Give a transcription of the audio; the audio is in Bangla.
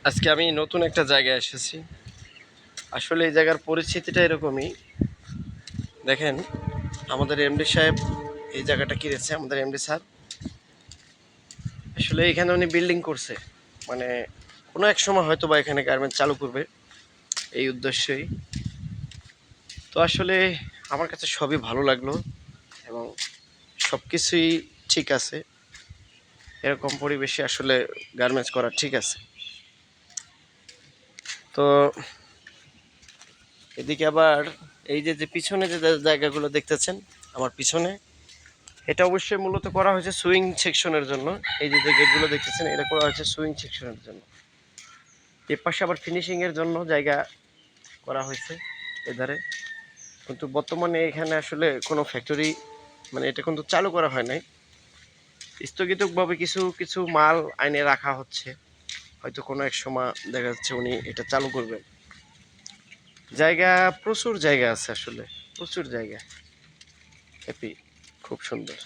আজকে আমি নতুন একটা জায়গায় এসেছি। আসলে এই জায়গার পরিস্থিতিটা এরকমই। দেখেন, আমাদের এমডি সাহেব এই জায়গাটা কিনেছে, আমাদের এমডি স্যার। আসলে এখানে উনি বিল্ডিং করছে, মানে কোনো এক সময় হয়তো বা এখানে গার্মেন্টস চালু করবে এই উদ্দেশ্যেই। তো আসলে আমার কাছে সবই ভালো লাগলো এবং সব কিছুই ঠিক আছে। এরকম পরিবেশে আসলে গার্মেন্টস করা ঠিক আছে। তো এদিকে আবার এই যে যে পিছনে যে জায়গাগুলো দেখতেছেন আমার পিছনে, এটা অবশ্যই মূলত করা হয়েছে সুইং সেকশনের জন্য। এই যে যে গেটগুলো দেখতেছেন, এটা করা হয়েছে সুইং সেকশনের জন্য। এর পাশে আবার ফিনিশিং এর জন্য জায়গা করা হয়েছে এধারে। কিন্তু বর্তমানে এখানে আসলে কোনো ফ্যাক্টরি, মানে এটা কিন্তু চালু করা হয় নাই। স্থগিতভাবে কিছু কিছু মাল আইনে রাখা হচ্ছে, হয়তো কোনো এক সময় দেখা যাচ্ছে উনি এটা চালু করবেন। জায়গা, প্রচুর জায়গা আছে, আসলে প্রচুর জায়গা। হ্যাপি, খুব সুন্দর।